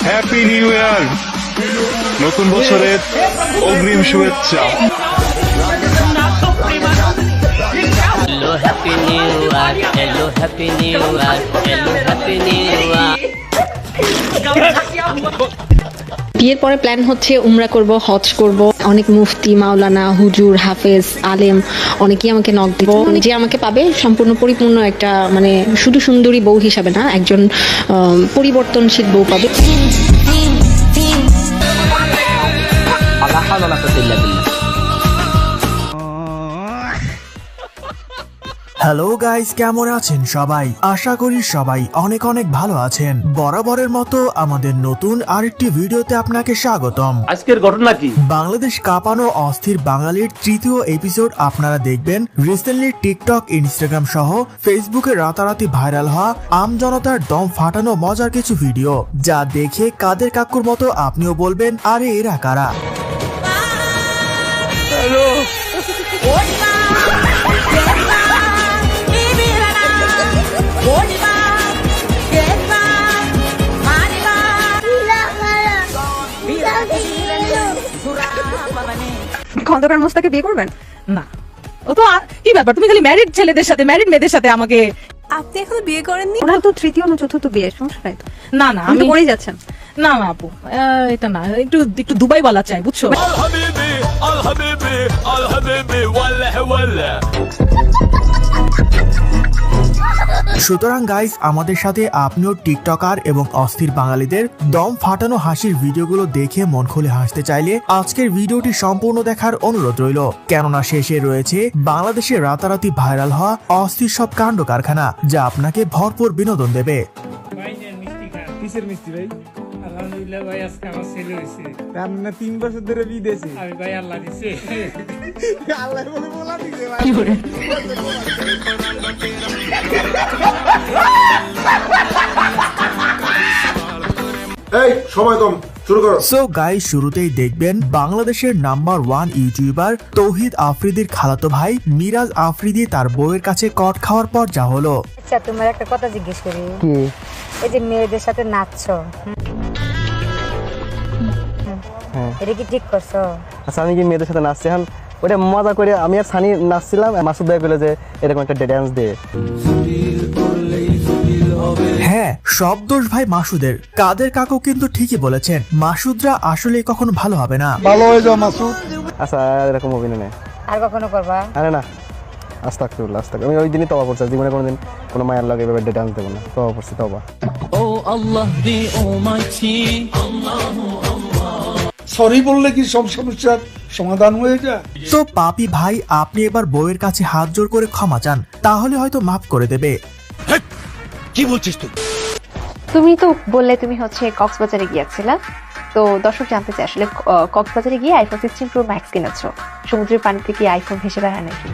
Happy new year, নতুন বছরের অগ্রিম শুভেচ্ছা। Hello, happy new year. Hello, happy new year. Hello, happy new year. বিয়ের পরে প্ল্যান হচ্ছে উমরা করব, হজ করব। অনেক মুফতি, মাওলানা, হুজুর, হাফেজ, আলেম অনেকেই আমাকে নক দিব। যে আমাকে পাবে সম্পূর্ণ পরিপূর্ণ একটা মানে শুধু সুন্দরী বউ হিসাবে না, একজন পরিবর্তনশীল বউ পাবে। হ্যালো গাইস, কেমন আছেন সবাই? আশা করি সবাই অনেক অনেক ভালো আছেন। বরাবরের মতো আমাদের নতুন আরেকটি ভিডিওতে আপনাকে স্বাগতম। আজকের ঘটনা কি? বাংলাদেশ কাঁপানো অস্থির বাঙালির তৃতীয় এপিসোড আপনারা দেখবেন। রিসেন্টলি টিকটক, ইনস্টাগ্রাম সহ ফেসবুকে রাতারাতি ভাইরাল হওয়া আমজনতার দম ফাটানো মজার কিছু ভিডিও, যা দেখে কাদের কাকুর মতো আপনিও বলবেন, আরে এরা কারা? খন্দকার মোস্তাকে বিয়ে করবেন না? ও তো কি ব্যাপার, তুমি খালি ম্যারিড ছেলেদের সাথে, ম্যারিড মেয়েদের সাথে আমাকে। আপনি এখনো বিয়ে করেননি? ওনার তো তৃতীয় না চতুর্থ বিয়ে, সমস্যা নাই তো। না না, আমি করেই যাচ্ছেন। না না আপু, এটা না, একটু একটু দুবাই বলা চাই, বুঝছো? সুতরাং গাইস, আমাদের সাথে আপনিও টিকটকার এবং অস্থির বাঙালিদের দম ফাটানো হাসির ভিডিওগুলো দেখে মন খুলে হাসতে চাইলে আজকের ভিডিওটি সম্পূর্ণ দেখার অনুরোধ রইল, কেননা শেষে রয়েছে বাংলাদেশে রাতারাতি ভাইরাল হওয়া অস্থির সব কাণ্ড কারখানা, যা আপনাকে ভরপুর বিনোদন দেবে। কিসের মিষ্টি ভাই? আলহামদুলিল্লাহ ভাই, আজকে আমার ছেলে হয়েছে। আমরা 3 বছর ধরে বিদেশে। আমি ভাই আল্লাহ দিছে। আল্লাহ বলে বলা দিছে ভাই। এই সময় কম, শুরু করো। সো গাইস, শুরুতেই দেখবেন বাংলাদেশের নাম্বার 1 ইউটিউবার তৌহিদ আফ্রিদির খালাতো ভাই মিরাজ আফ্রিদি তার বউয়ের কাছে কট খাওয়ার পর যা হলো। আচ্ছা, তোমার একটা কথা জিজ্ঞেস করি, এই যে মেয়েদের সাথে নাচছো, এটা কি ঠিক করছো? আচ্ছা, আমি কি মেয়েদের সাথে নাচছি? এখন ওটা মজা করে আমি আর সানি নাচছিলাম, মাসুদ ভাই বলে যে এরকম একটা ড্যান্স দে। হ্যাঁ, সব দোষ ভাই মাসুদের। কাদের কাকু কিন্তু ঠিকই বলেছেন, মাসুদরা আসলে কখনো ভালো হবে না। ভালো হয়ে যাও মাসুদ। আচ্ছা, এরকম অভিনয় নেই আর কখনো করবা? আরে না, আস্তাগফিরুল্লাহ, আমি ওই দিনই তওবা করছি, জীবনে কোনোদিন কোনো মায়ের লাগে এভাবে ড্যান্স দেবো না। তওবা করছি, তওবা। Oh Allah the Almighty. Sorry বললে কি সব সমস্যার সমাধান হয়ে যায়? তো পাপি ভাই, আপনি এবার বউয়ের কাছে হাত জোর করে ক্ষমা চান, তাহলে হয়তো মাফ করে দেবে। কি বলছিস তুই? তুমি তো বললে তুমি হচ্ছে কক্সবাজারে গিয়েছিলা, তো দর্শক জানতে চাই আসলে কক্সবাজারে গিয়ে আইফোন 16 প্রো ম্যাক্স কিনেছো, সমুদ্রের পানিতে কি আইফোন ভেসে বেড়ায় নাকি?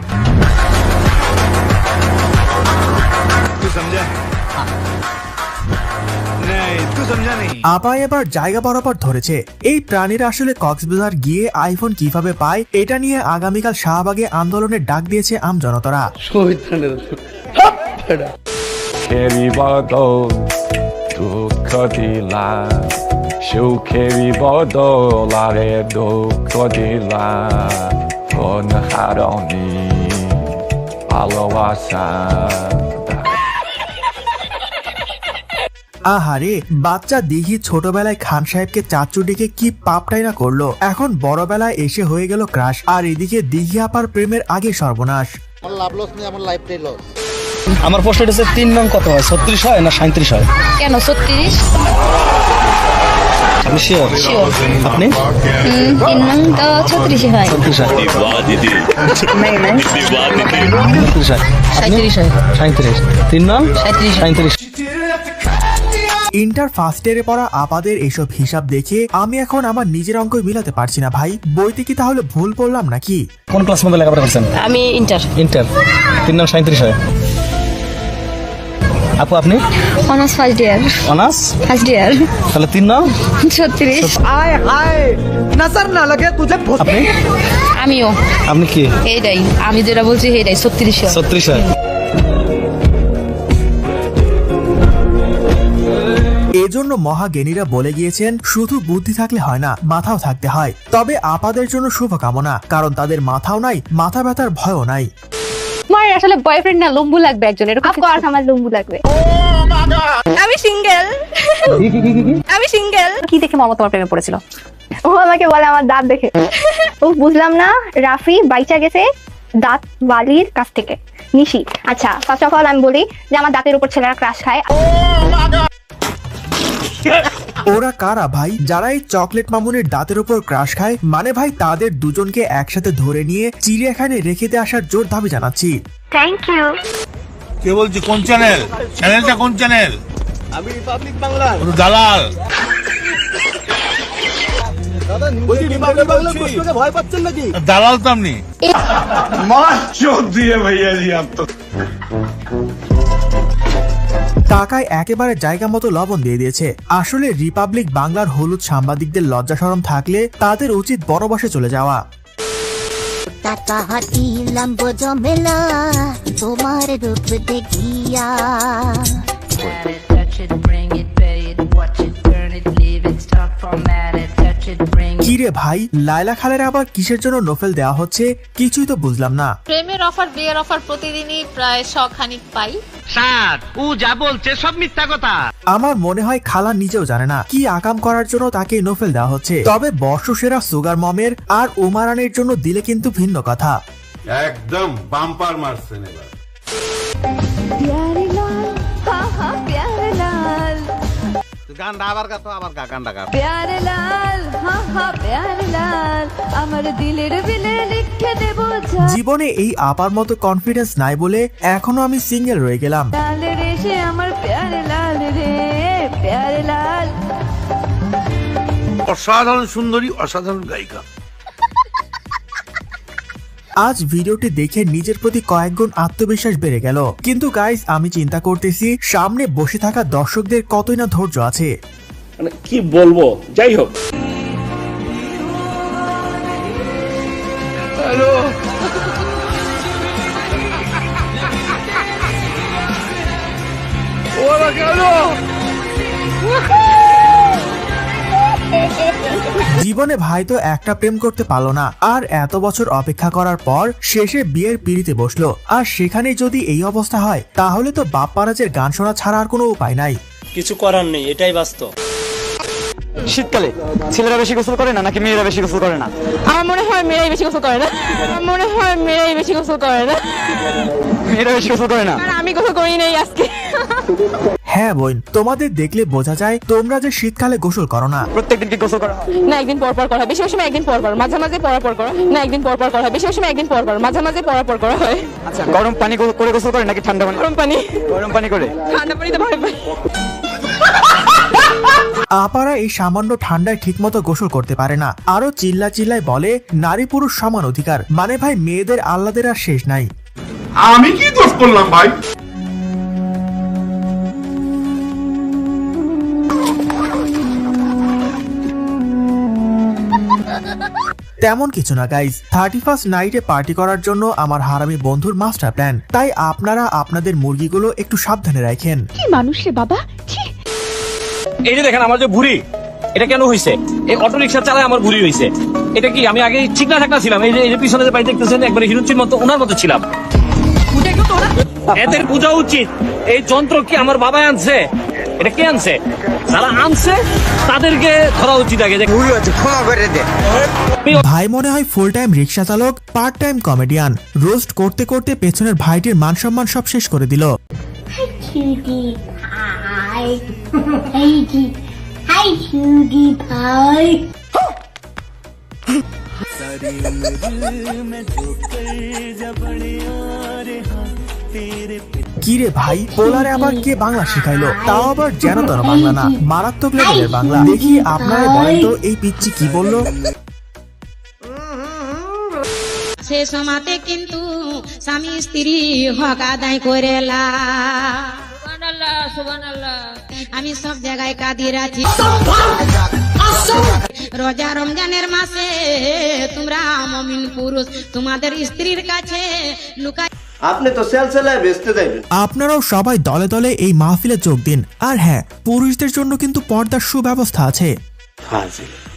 আপা এবার জায়গা বরাবর ধরেছে। এই প্রাণীরা আসলে কক্সবাজার গিয়ে আইফোন কিভাবে পায়, এটা নিয়ে আগামীকাল শাহবাগে আন্দোলনের ডাক দিয়েছে আমজনতারা। দুঃখ দিলা, সুখে বদলারে দুঃখ দিলা, কোন হারনি ভালোবাসা। আহারে, বাচ্চা দিঘি ছোটবেলায় খান সাহেবকে চাচু ডেকে কি পাপটাই না করলো, এখন বড়বেলায় এসে হয়ে গেল ক্রাশ। আর এদিকে দিঘি আপার প্রেমের আগে সর্বনাশ। আমার লাভ লস নেই, আমার লাইফটাই লস। আমার প্রশ্ন হচ্ছে 3 নং কত হয়? 36 হয় না 37 হয়? কেন 36? আপনি শিওর? আপনি 3 নং তো 36 হয়। 36 হয়? নাই নাই 36 হয়? 37 হয়। 37। 3 নং 37। ইন্টার ফার্স্ট ইয়ারে পড়া আপাদের এসব হিসাব দেখে আমি এখন আমার নিজের অঙ্ক মিলাতে পারছি না ভাই। বইতে কি তাহলে ভুল পড়লাম নাকি? কোন ক্লাস মধ্যে লেখাপড়া করছেন? আমি ইন্টার। 3 নং 37 হয়। আপু আপনি? Honours first year. Honours first year. তাহলে 3 নং 36। আয় আয় নজর না লাগে তুঝে। আপনি? আমিও। আপনি কি? এইটাই আমি যেটা বলছি, এইটাই 36 হয়। 36 হয়। এজন্য মহাজ্ঞানীরা বলে গিয়েছেন শুধু বুদ্ধি থাকলে হয় না, মাথাও থাকতে হয়। তবে আপাদের জন্য শুভকামনা, কারণ তাদের মাথাও নাই, মাথা ব্যথার ভয়ও নাই। তোমার আসলে বয়ফ্রেন্ড না লম্বু লাগবে একজন, এরকম অফকোর্স আমার লম্বু লাগবে। আমি সিঙ্গেল। আমি সিঙ্গেল। কি দেখে মামা তোমার প্রেমে পড়েছিল? ও আমাকে বলে আমার দাঁত দেখে। ও বুঝলাম না, রাফি বাইচা গেছে দাঁত বালির কাছ থেকে। নিশি, আচ্ছা ফার্স্ট অফ অল আমি বলি যে আমার দাঁতের উপর ছেলেরা ক্রাশ খায়। ওরা কারা ভাই যারা এই চকলেট মামুনের দাঁতের উপর ক্রাশ খায়? মানে ভাই তাদের দুজনকে একসাথে ধরে নিয়ে চিড়িয়াখানায় রেখে দিয়ে আসার জোর দাবি জানাচ্ছি। Thank you. কে বলছি? কোন চ্যানেল? চ্যানেলটা কোন চ্যানেল? আমি রিপাবলিক বাংলা। দালাল। ভয় পাচ্ছেন নাকি? দালাল তো আপনি। টাকায় একেবারে জায়গা মতো লবণ দিয়ে দিয়েছে। আসলে রিপাবলিক বাংলার হলুদ সাংবাদিকদের লজ্জা শরম থাকলে তাদের উচিত বনবাসে চলে যাওয়া। টাকা হাতিলাম বোঝমেলা তোমার রূপ দেখিয়া। কিরে ভাই, লায়লা খালের আবার কিসের জন্য নোফেল দেওয়া হচ্ছে কিছুই তো বুঝলাম না। প্রেমের অফার, বিয়ের অফার প্রতিদিনই প্রায় 100 খানিক পাই। স্যার ও যা বলছে সব মিথ্যা কথা। আমার মনে হয় খালা নিজেও জানে না কি আকাম করার জন্য তাকে নোফেল দেওয়া হচ্ছে। তবে বর্ষসেরা সুগার মমের আর উমারানের জন্য দিলে কিন্তু ভিন্ন কথা। একদম বাম্পার মারছেন এবার। গানটা আবার গাতো, আবার গা গানটা গা। প্যারে লাল হা হা প্যারে লাল আমার দিলের বিলে লিখে দেব। জীবনে এই আপার মতো কনফিডেন্স নাই বলে এখনো আমি সিঙ্গেল রয়ে গেলাম। লাল রে সে আমার প্যারে লাল রে প্যারে লাল। অসাধারণ সুন্দরী, অসাধারণ গায়িকা। আজ ভিডিওটি দেখে নিজের প্রতি কয়েক গুণ আত্মবিশ্বাস বেড়ে গেল। কিন্তু গাইস আমি চিন্তা করতেছি সামনে বসে থাকা দর্শকদের কতই না ধৈর্য আছে। মানে কি বলবো, যাই হোক। হ্যালো ওরা গেল। জীবনে ভাই তো একটা প্রেম করতে পারলো না, আর এত বছর অপেক্ষা করার পর শেষে বিয়ের পিড়িতে বসলো। আর সেখানে যদি এই অবস্থা হয় তাহলে তো বাপ্পারাজের গান শোনা ছাড়া আর কোনো উপায় নাই। কিছু করার নেই, এটাই বাস্তব। শীতকালে ছেলেরা বেশি গোসল করে না নাকি মেয়েরা বেশি গোসল করে না? আমার মনে হয় মেয়েরাই বেশি গোসল করে না। আমার মনে হয় মেয়েরাই বেশি গোসল করে না। মেয়েরা বেশি গোসল করে না? আমি গোসল করি নাই আজকে। হ্যাঁ বোন, তোমাদের দেখলে বোঝা যায় তোমরা যে শীতকালে গোসল করো না। প্রত্যেকদিন কি গোসল করা? না, একদিন পর পর করা, বেশি সময় একদিন পর পর, মাঝে মাঝে পর করা। না, একদিন পর পর করা, বেশি সময় একদিন পর পর, মাঝে মাঝে পর করা হয়। আচ্ছা, গরম পানি করে গোসল করে নাকি ঠান্ডা পানি? গরম পানি। গরম পানি করে? ঠান্ডা পানিতে ভয় পাই। আপারা এই সামান্য ঠান্ডায় ঠিকমতো গোসল করতে পারে না, আরো চিল্লায় বলে নারী পুরুষ সমান অধিকার। মানে ভাই মেয়েদের আহ্লাদের আর শেষ নাই। আমি কি দোষ করলাম ভাই? তেমন কিছু না গাইজ, 31st নাইটে পার্টি করার জন্য আমার হারামি বন্ধুর মাস্টার প্ল্যান। তাই আপনারা আপনাদের মুরগিগুলো একটু সাবধানে রাখেন। কি মানুষ রে বাবা। এই যে দেখেন আমার যে ভুঁড়ি, এটা কেন হয়েছে? এই অটো রিক্সা চালায় আমার ভুঁড়ি হয়েছে। এটা কি আমি আগে চিকনা থাকনা ছিলাম? এই যে পিছনে যে বাড়ি দেখতেছেন একবারে হিরুচির মতো, ওনার মতো ছিলাম। এদের বোঝা উচিত এই যন্ত্র কি আমার বাবা আনছে? এটা কে আনছে? যারা আনছে তাদেরকে ধরা উচিত আগে। ভাই মনে হয় ফুল টাইম রিক্সা চালক, পার্ট টাইম কমেডিয়ান। রোস্ট করতে করতে পেছনের ভাইটির মান সম্মান সব শেষ করে দিল। কিরে ভাই, পোলারে আবার কে বাংলা শিখাইলো? তাও আবার যেন তেন বাংলা না, মারাত্মক লেভেলের বাংলা। দেখি আপনারা বলেন তো এই পিচ্চি কি বললো? সে সমাতে কিন্তু স্বামী স্ত্রী হক আদায় করে আমি সব জায়গায় কাদির আছি। রোজা রমজানের মাসে তোমরা মুমিন পুরুষ তোমাদের স্ত্রীর কাছে লুকাই আপনি তো সেল সেলায় বেচতে যাইবেন। আপনারাও সবাই দলে দলে এই মাহফিলে যোগ দিন। আর হ্যাঁ, পুরুষদের জন্য কিন্তু পর্দার সুব্যবস্থা আছে। ফাজিল।